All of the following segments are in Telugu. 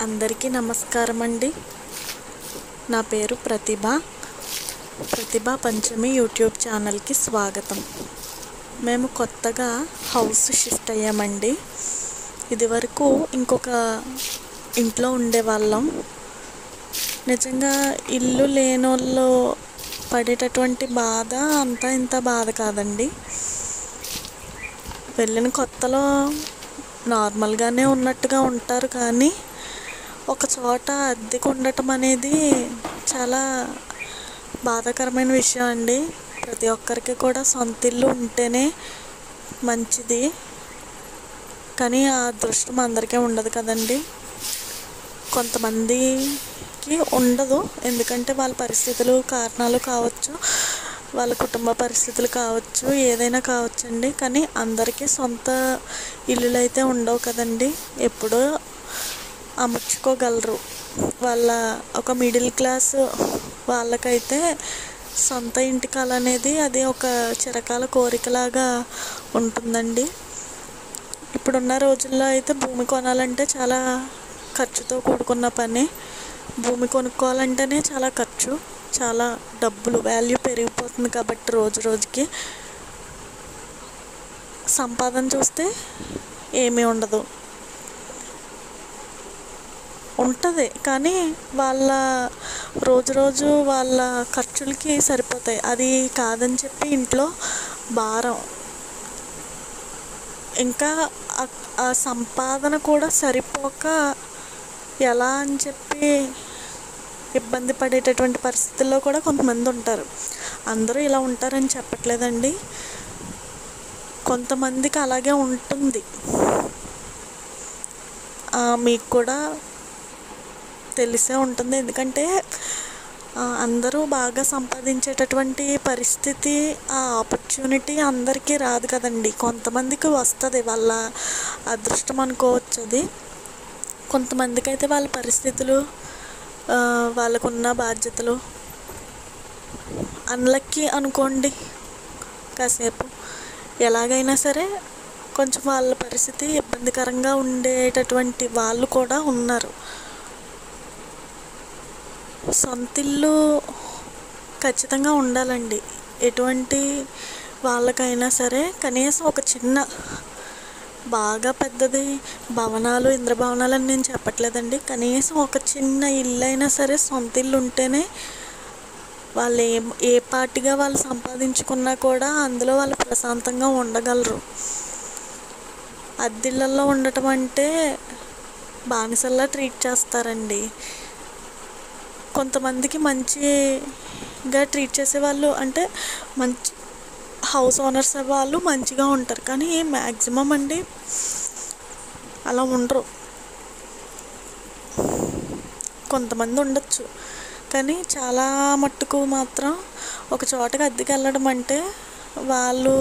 అందరికీ నమస్కారం అండి. నా పేరు ప్రతిభ పంచమి యూట్యూబ్ ఛానల్కి స్వాగతం. మేము కొత్తగా హౌస్ షిఫ్ట్ అయ్యామండి. ఇదివరకు ఇంకొక ఇంట్లో ఉండేవాళ్ళం. నిజంగా ఇల్లు లేనోళ్ళు పడేటటువంటి బాధ అంతా ఇంత బాధ కాదండి. వెళ్ళిన కొత్తలో నార్మల్గానే ఉన్నట్టుగా ఉంటారు, కానీ ఒక చోట అద్దెకు ఉండటం అనేది చాలా బాధాకరమైన విషయం అండి. ప్రతి ఒక్కరికి కూడా సొంత ఇల్లు ఉంటేనే మంచిది, కానీ ఆ అదృష్టం అందరికీ ఉండదు కదండి. కొంతమందికి ఉండదు, ఎందుకంటే వాళ్ళ పరిస్థితులు కారణాలు కావచ్చు, వాళ్ళ కుటుంబ పరిస్థితులు కావచ్చు, ఏదైనా కావచ్చండి. కానీ అందరికీ సొంత ఇల్లులు అయితే ఉండవు కదండి. ఎప్పుడో అమర్చుకోగలరు. వాళ్ళ ఒక మిడిల్ క్లాస్ వాళ్ళకైతే సొంత ఇంటి కల అనేది అది ఒక చిరకాల కోరికలాగా ఉంటుందండి. ఇప్పుడున్న రోజుల్లో అయితే భూమి కొనాలంటే చాలా ఖర్చుతో కూడుకున్న పని. భూమి కొనుక్కోవాలంటేనే చాలా ఖర్చు, చాలా డబ్బులు వాల్యూ పెరిగిపోతుంది. కాబట్టి రోజు రోజుకి సంపాదన చూస్తే ఏమీ ఉండదు, ఉంటుంది కానీ వాళ్ళ రోజు వాళ్ళ ఖర్చులకి సరిపోతాయి. అది కాదని చెప్పి ఇంట్లో భారం, ఇంకా ఆ సంపాదన కూడా సరిపోక ఎలా అని చెప్పి ఇబ్బంది పడేటటువంటి పరిస్థితుల్లో కూడా కొంతమంది ఉంటారు. అందరూ ఇలా ఉంటారని చెప్పట్లేదండి, కొంతమందికి అలాగే ఉంటుంది. మీకు కూడా తెలిసే ఉంటుంది, ఎందుకంటే అందరూ బాగా సంపాదించేటటువంటి పరిస్థితి, ఆ ఆపర్చునిటీ అందరికీ రాదు కదండి. కొంతమందికి వస్తుంది, వాళ్ళ అదృష్టం అనుకోవచ్చు అది. కొంతమందికి అయితే వాళ్ళ పరిస్థితులు, వాళ్ళకున్న బాధ్యతలు అన్లక్కీ అనుకోండి. కాసేపు ఎలాగైనా సరే కొంచెం వాళ్ళ పరిస్థితి ఇబ్బందికరంగా ఉండేటటువంటి వాళ్ళు కూడా ఉన్నారు. సొంతిల్లు ఖచ్చితంగా ఉండాలండి. ఎటువంటి వాళ్ళకైనా సరే కనీసం ఒక చిన్న, బాగా పెద్దది భవనాలు, ఇంద్రభవనాలు అని నేను చెప్పట్లేదండి, కనీసం ఒక చిన్న ఇల్లు అయినా సరే సొంత ఇల్లు ఉంటేనే వాళ్ళు ఏ పాటిగా వాళ్ళు సంపాదించుకున్నా కూడా అందులో వాళ్ళు ప్రశాంతంగా ఉండగలరు. అద్దెళ్ళల్లో ఉండటం అంటే బానిసల్లా ట్రీట్ చేస్తారండి. కొంతమందికి మంచిగా ట్రీట్ చేసేవాళ్ళు, అంటే మంచి హౌస్ ఓనర్స్ వాళ్ళు మంచిగా ఉంటారు, కానీ మ్యాక్సిమం అండి అలా ఉండరు. కొంతమంది ఉండొచ్చు, కానీ చాలా మట్టుకు మాత్రం ఒక చోటకి అద్దెకి వెళ్ళడం అంటే వాళ్ళు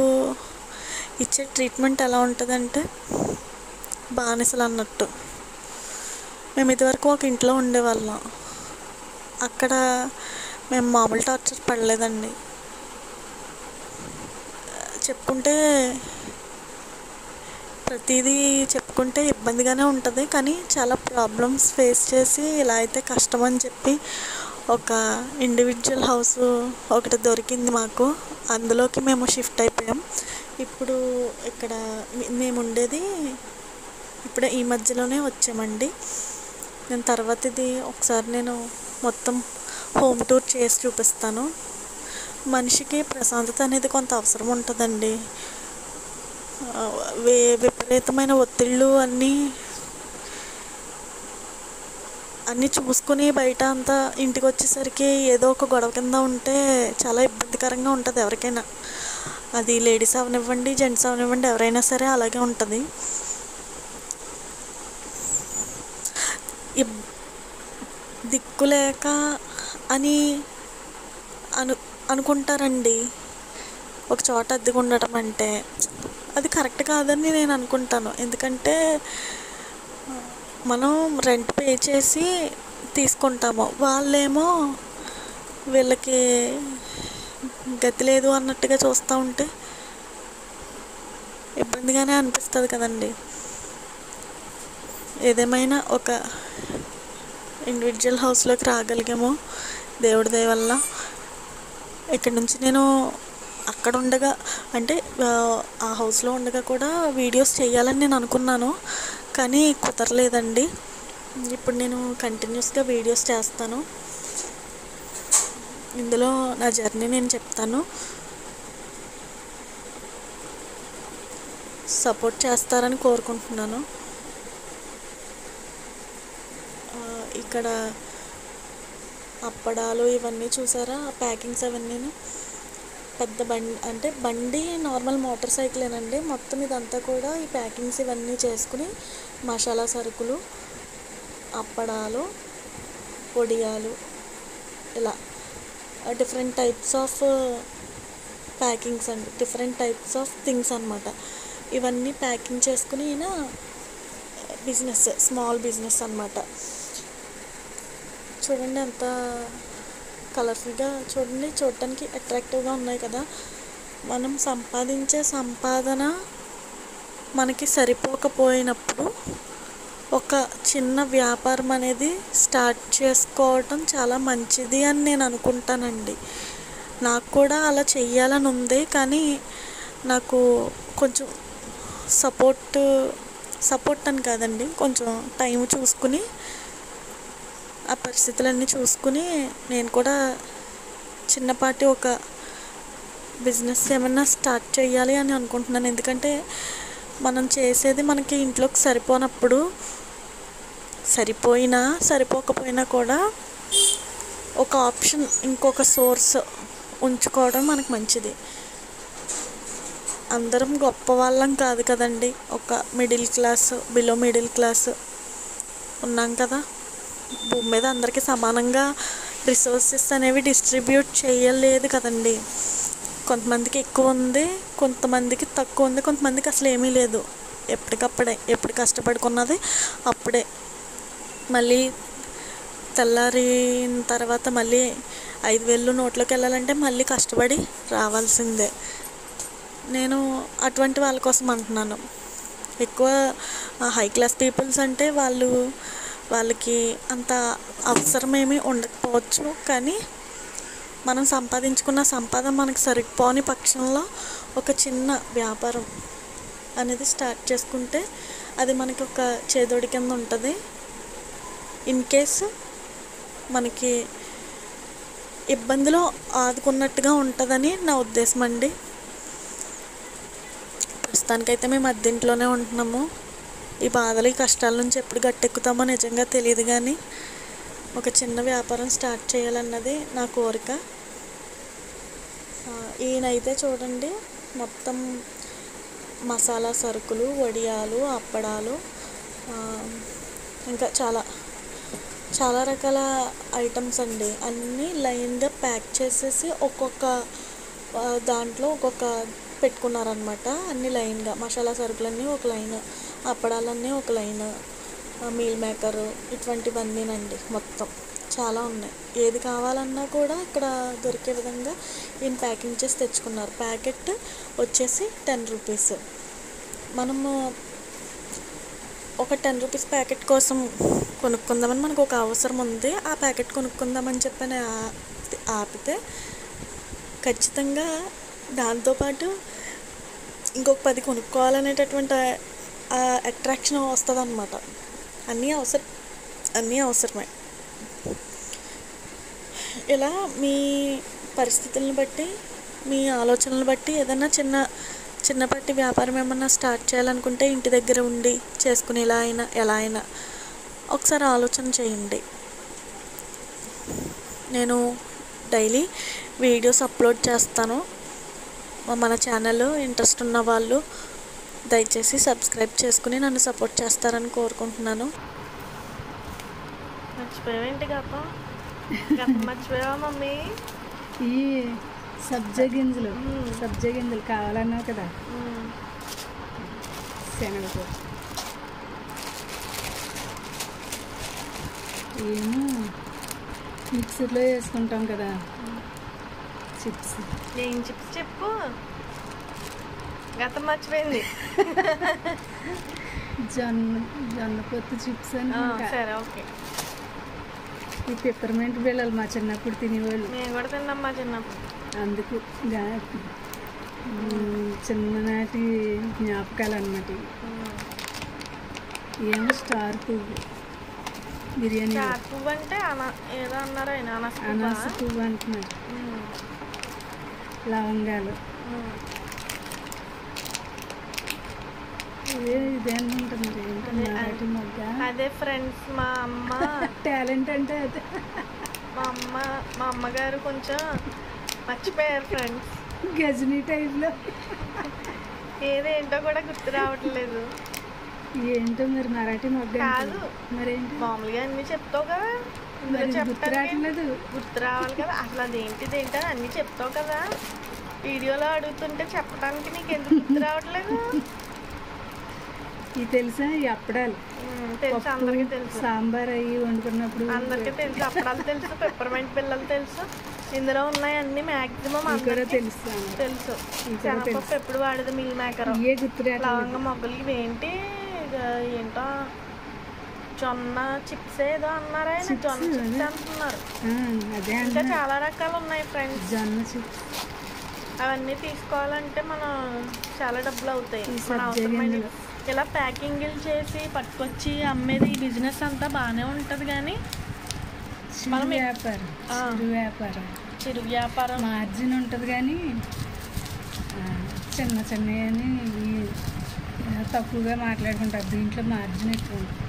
ఇచ్చే ట్రీట్మెంట్ ఎలా ఉంటుందంటే బానిసలు అన్నట్టు. మేము ఇదివరకు ఒక ఇంట్లో ఉండేవాళ్ళం. అక్కడ మేము మామూలు టార్చర్ పడలేదండి. చెప్పుకుంటే ప్రతిదీ చెప్పుకుంటే ఇబ్బందిగానే ఉంటుంది, కానీ చాలా ప్రాబ్లమ్స్ ఫేస్ చేసి ఇలా అయితే కష్టం అని చెప్పి ఒక ఇండివిజువల్ హౌస్ ఒకటి దొరికింది మాకు. అందులోకి మేము షిఫ్ట్ అయిపోయాం. ఇప్పుడు ఇక్కడ మేము ఉండేది ఇప్పుడే ఈ మధ్యలోనే వచ్చామండి. నేను తర్వాత ఇది ఒకసారి నేను మొత్తం హోమ్ టూర్ చేసి చూపిస్తాను. మనిషికి ప్రశాంతత అనేది కొంత అవసరం ఉంటుందండి. విపరీతమైన ఒత్తిళ్ళు అన్నీ చూసుకుని బయట అంతా ఇంటికి వచ్చేసరికి ఏదో ఒక గొడవ కింద ఉంటే చాలా ఇబ్బందికరంగా ఉంటుంది ఎవరికైనా. అది లేడీస్ అవనివ్వండి, జెంట్స్ అవనివ్వండి, ఎవరైనా సరే అలాగే ఉంటుంది. దిక్కులేక అని అనుకుంటారండి ఒక చోట అద్దెకు ఉండటం అంటే. అది కరెక్ట్ కాదని నేను అనుకుంటాను, ఎందుకంటే మనం రెంట్ పే చేసి తీసుకుంటాము, వాళ్ళేమో వీళ్ళకి గతి లేదు అన్నట్టుగా చూస్తూ ఉంటే ఇబ్బందిగానే అనిపిస్తుంది కదండి. ఏదేమైనా ఒక ఇండివిజువల్ హౌస్లోకి రాగలిగాము దేవుడి దయ వల్ల. ఇక్కడ నుంచి నేను అక్కడ ఉండగా అంటే ఆ హౌస్లో ఉండగా కూడా వీడియోస్ చేయాలని నేను అనుకున్నాను, కానీ కుదరలేదండి. ఇప్పుడు నేను కంటిన్యూస్గా వీడియోస్ చేస్తాను. ఇందులో నా జర్నీ నేను చెప్తాను. సపోర్ట్ చేస్తారని కోరుకుంటున్నాను. ఇక్కడ అప్పడాలు ఇవన్నీ చూసారా, ప్యాకింగ్స్ అవన్నీ పెద్ద బండి అంటే బండి నార్మల్ మోటార్ సైకిలేనండి. మొత్తం ఇదంతా కూడా ఈ ప్యాకింగ్స్ ఇవన్నీ చేసుకుని మసాలా సరుకులు, అప్పడాలు, పొడియాలు ఇలా డిఫరెంట్ టైప్స్ ఆఫ్ ప్యాకింగ్స్ అండి, డిఫరెంట్ టైప్స్ ఆఫ్ థింగ్స్ అన్నమాట. ఇవన్నీ ప్యాకింగ్ చేసుకుని ఈయన బిజినెస్, స్మాల్ బిజినెస్ అన్నమాట. చూడండి ఎంత కలర్ఫుల్గా, చూడటానికి అట్రాక్టివ్గా ఉన్నాయి కదా. మనం సంపాదించే సంపాదన మనకి సరిపోకపోయినప్పుడు ఒక చిన్న వ్యాపారం అనేది స్టార్ట్ చేసుకోవటం చాలా మంచిది అని నేను అనుకుంటానండి. నాకు కూడా అలా చెయ్యాలని ఉంది, కానీ నాకు కొంచెం సపోర్ట్ అని కాదండి, కొంచెం టైం చూసుకుని ఆ పరిస్థితులన్నీ చూసుకుని నేను కూడా చిన్నపాటి ఒక బిజినెస్ ఏమన్నా స్టార్ట్ చేయాలి అని అనుకుంటున్నాను. ఎందుకంటే మనం చేసేది మనకి ఇంట్లోకి సరిపోనప్పుడు, సరిపోకపోయినా కూడా ఒక ఆప్షన్, ఇంకొక సోర్స్ ఉంచుకోవడం మనకు మంచిది. అందరం గొప్ప వాళ్ళం కాదు కదండి, ఒక middle class, below middle class ఉన్నాం కదా. భూమి మీద అందరికీ సమానంగా రిసోర్సెస్ అనేవి డిస్ట్రిబ్యూట్ చేయలేదు కదండి. కొంతమందికి ఎక్కువ ఉంది, కొంతమందికి తక్కువ ఉంది, కొంతమందికి అసలు ఏమీ లేదు. ఎప్పటికప్పుడే, ఎప్పుడు కష్టపడుకున్నది అప్పుడే. మళ్ళీ తెల్లారిన తర్వాత మళ్ళీ 5,000 నోట్లోకి వెళ్ళాలంటే మళ్ళీ కష్టపడి రావాల్సిందే. నేను అటువంటి వాళ్ళ కోసం అంటున్నాను. ఎక్కువ హై క్లాస్ పీపుల్స్ అంటే వాళ్ళకి అంత అవసరం ఏమీ ఉండకపోవచ్చు, కానీ మనం సంపాదించుకున్న సంపాదన మనకు సరిపోని పక్షంలో ఒక చిన్న వ్యాపారం అనేది స్టార్ట్ చేసుకుంటే అది మనకి ఒక చేదోడి కింద ఉంటుంది. ఇన్ కేస్ మనకి ఇబ్బందిలో ఆదుకున్నట్టుగా ఉంటుందని నా ఉద్దేశం అండి. ప్రస్తుతానికైతే మేము అద్దెంట్లోనే ఉంటున్నాము. ఈ బాధలు, ఈ కష్టాల నుంచి ఎప్పుడు గట్టెక్కుతామో నిజంగా తెలియదు, కానీ ఒక చిన్న వ్యాపారం స్టార్ట్ చేయాలన్నది నా కోరిక. ఈయనైతే చూడండి, మొత్తం మసాలా సరుకులు, వడియాలు, అప్పడాలు, ఇంకా చాలా రకాల ఐటమ్స్ అండి. అన్నీ లైన్గా ప్యాక్ చేసేసి ఒక్కొక్క దాంట్లో ఒక్కొక్క పెట్టుకున్నారనమాట. అన్ని లైన్గా మసాలా సరుకులన్నీ ఒక లైన్, అప్పడాలన్నీ ఒక లైన్, మీల్ మేకరు, ఇటువంటివన్నీనండి. మొత్తం చాలా ఉన్నాయి. ఏది కావాలన్నా కూడా ఇక్కడ దొరికే విధంగా ఈయన ప్యాకింగ్ చేసి తెచ్చుకున్నారు. ప్యాకెట్ వచ్చేసి 10 రూపీస్. మనము ఒక 10 రూపీస్ ప్యాకెట్ కోసం కొనుక్కుందామని మనకు ఒక అవసరం ఉంది, ఆ ప్యాకెట్ కొనుక్కుందామని చెప్పని ఆపితే ఖచ్చితంగా దాంతోపాటు ఇంకొక 10 కొనుక్కోవాలనేటటువంటి అట్రాక్షన్ వస్తుంది అన్నమాట. అన్నీ అవసరమే. ఇలా మీ పరిస్థితులను బట్టి, మీ ఆలోచనలు బట్టి ఏదైనా చిన్నపాటి వ్యాపారం ఏమన్నా స్టార్ట్ చేయాలనుకుంటే ఇంటి దగ్గర ఉండి చేసుకుని ఎలా అయినా ఒకసారి ఆలోచన చేయండి. నేను డైలీ వీడియోస్ అప్లోడ్ చేస్తాను. మన ఛానల్ ఇంట్రెస్ట్ ఉన్న వాళ్ళు దయచేసి సబ్స్క్రైబ్ చేసుకుని నన్ను సపోర్ట్ చేస్తారని కోరుకుంటున్నాను. మర్చిపోయావేంటి గప్ప? మర్చిపోయావా మమ్మీ? ఈ సబ్జా గింజలు కావాలన్నావు కదా, శనగపప్పు ఏమో మిక్సర్లో వేసుకుంటాం కదా, చిప్స్. ఏం చిప్స్ చెప్పు, గతం మర్చిపోయింది. జొన్న పొత్తు చిప్స్ అని. సరే, ఓకే. ఈ పెప్పర్మెంట్ బిళ్ళలు మా చిన్నప్పుడు తినేవాళ్ళు. నేను కూడా తిన్నాం మా చిన్నప్పుడు. అందుకు చిన్ననాటి జ్ఞాపకాలు అన్నమాట. ఏమో స్టార్ పువ్వు బిర్యానీ. స్టార్ పువ్వు అంటే ఏదో అన్నారు ఆయన, అనాస పువ్వు అంటున్నారు. లవంగాలు ఇదే అంటున్నారు. ఏంటి మొగ్గ? అదే ఫ్రెండ్స్, మా అమ్మ టాలెంట్ అంటే అదే. మా అమ్మగారు కొంచెం మర్చిపోయారు ఫ్రెండ్స్. గజనీ టైప్లో ఏదేంటో కూడా గుర్తు రావట్లేదు. ఏంటో మరి మరాఠీ మొగ్గ కాదు, మరేంటి? మామూలుగా అన్ని చెప్తావు కదా, గుర్తు రావట్లేదు. గుర్తు రావాలి కదా. అసలు అదేంటిదేంటని అన్ని చెప్తావు కదా, వీడియోలో అడుగుతుంటే చెప్పడానికి నీకు ఎందుకు గుర్తు రావట్లేదు? ఇది తెలుసా? ఈ అప్పడాలు తెలుసు, అందరికీ తెలుసు. సాంబార్ అయ్యి వండుకున్నప్పుడు అందరికీ తెలుసు. అప్పడాలు తెలుసు, పెప్పర్మెంట్ పిల్లలు తెలుసు. ఇందులో ఉన్నాయి అన్ని మ్యాక్సిమం కూడా తెలుసు. శనగపప్పు ఎప్పుడు వాడేది మిల్ మేకర్, లవంగ మొగ్గలు. ఇవేంటి ఏంటో జొన్న చిప్స్ ఏదో అన్నారా, జొన్న చిప్స్ అంటున్నారు. ఇంకా చాలా రకాలు ఉన్నాయి ఫ్రెండ్స్ జొన్న చిప్స్. అవన్నీ తీసుకోవాలంటే మనం చాలా డబ్బులు అవుతాయి. మన అవసరమైన ఇలా ప్యాకింగ్లు చేసి పట్టుకొచ్చి అమ్మేది ఈ బిజినెస్ అంతా బాగానే ఉంటుంది. కానీ చిరు వ్యాపారం మార్జిన్ ఉంటుంది. కానీ చిన్న చిన్నవి తక్కువగా మాట్లాడుకుంటారు. దీంట్లో మార్జిన్ ఎక్కువ ఉంటుంది.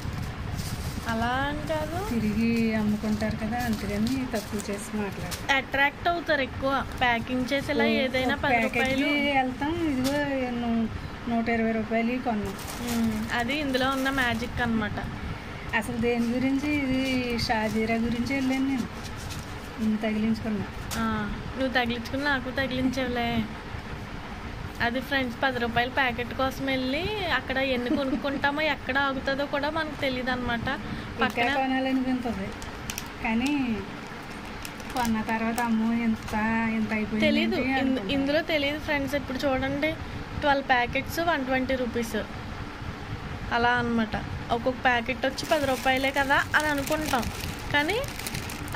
అలా అని కాదు, తిరిగి అమ్ముకుంటారు కదా, అందుకని తక్కువ చేసి మాట్లాడతారు. అట్రాక్ట్ అవుతారు ఎక్కువ. ప్యాకింగ్ చేసి ఇలా ఏదైనా 10 రూపాయలు వెళ్తాం, ఇదిగో 120 రూపాయలు కొన్నాం. అది ఇందులో ఉన్న మ్యాజిక్ అన్నమాట. అసలు దేని గురించి? ఇది షాజీరా గురించి వెళ్ళాను నేను. తగిలించుకున్నా. నువ్వు తగిలించుకుని నాకు తగిలించేవులే. అది ఫ్రెండ్స్ 10 రూపాయల ప్యాకెట్ కోసం వెళ్ళి అక్కడ ఎన్ని కొనుక్కుంటామో ఎక్కడ ఆగుతుందో కూడా మనకు తెలియదు అనమాట. పక్కన కొనాలనిపించదు, కానీ కొన్న తర్వాత అమ్మో ఎంత అయిపోయింది తెలీదు. ఇందులో తెలియదు ఫ్రెండ్స్. ఇప్పుడు చూడండి, 12 ప్యాకెట్స్ 120 రూపీస్ అలా అనమాట. ఒక్కొక్క ప్యాకెట్ వచ్చి 10 రూపాయలే కదా అని అనుకుంటాం. కానీ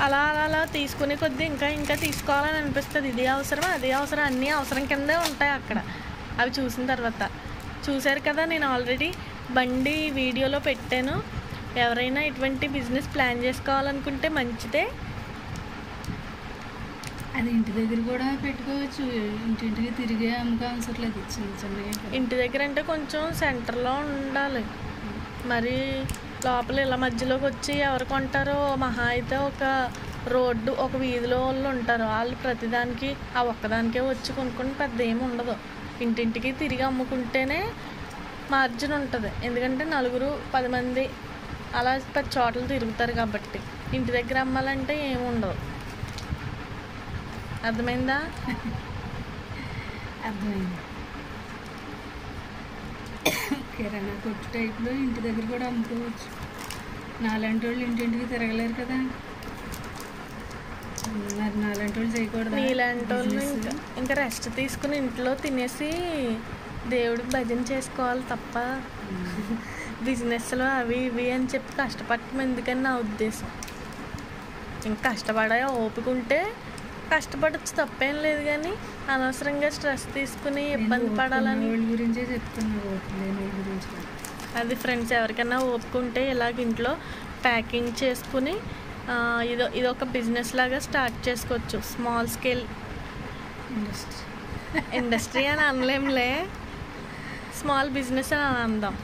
అలా అలా అలా తీసుకునే కొద్దీ ఇంకా తీసుకోవాలని అనిపిస్తుంది. ఇది అవసరం, అది అవసరం, అన్నీ అవసరం కిందే ఉంటాయి అక్కడ. అవి చూసిన తర్వాత చూశారు కదా, నేను ఆల్రెడీ బండి వీడియోలో పెట్టాను. ఎవరైనా ఇటువంటి బిజినెస్ ప్లాన్ చేసుకోవాలనుకుంటే మంచిదే. అది ఇంటి దగ్గర కూడా పెట్టుకోవచ్చు. ఇంటింటికి తిరిగే అమ్మకం లేదు. చిన్న ఇంటి దగ్గర అంటే కొంచెం సెంటర్లో ఉండాలి. మరి లోపల ఇలా మధ్యలోకి వచ్చి ఎవరు కొంటారో? మహా అయితే ఒక రోడ్డు, ఒక వీధిలో వాళ్ళు ఉంటారు. వాళ్ళు ప్రతిదానికి ఆ ఒక్కదానికే వచ్చి కొనుక్కొని పెద్ద ఏమి ఉండదు. ఇంటింటికి తిరిగి అమ్ముకుంటేనే మార్జిన్ ఉంటుంది. ఎందుకంటే 9-10 మంది అలా 10 చోట్ల తిరుగుతారు కాబట్టి. ఇంటి దగ్గర అమ్మాలంటే ఏమి ఉండదు. అర్థమైందా? అర్థమైంది. కిరాణా కొట్టు టైప్లో ఇంటి దగ్గర కూడా అమ్ముకోవచ్చు. నాలాంటి వాళ్ళు ఇంటింటికి తిరగలేరు కదా, మరి నాలాంటి వాళ్ళు చేయకూడదు. నీలాంటి వాళ్ళు ఇంకా రెస్ట్ తీసుకుని ఇంట్లో తినేసి దేవుడికి భజన చేసుకోవాలి తప్ప బిజినెస్లో అవి ఇవి అని చెప్పి కష్టపడటం ఎందుకని నా ఉద్దేశం. ఇంకా కష్టపడే ఓపిక ఉంటే కష్టపడచ్చు, తప్పేం లేదు. కానీ అనవసరంగా స్ట్రెస్ తీసుకుని ఇబ్బంది పడాలని గురించే చెప్తున్నా. అది ఫ్రెండ్స్, ఎవరికైనా ఓపుకుంటే ఇలాగ ఇంట్లో ప్యాకింగ్ చేసుకుని ఇదొక బిజినెస్ లాగా స్టార్ట్ చేసుకోవచ్చు. స్మాల్ స్కేల్ ఇండస్ట్రీ అని అనలేంలే, స్మాల్ బిజినెస్ అని అందాం.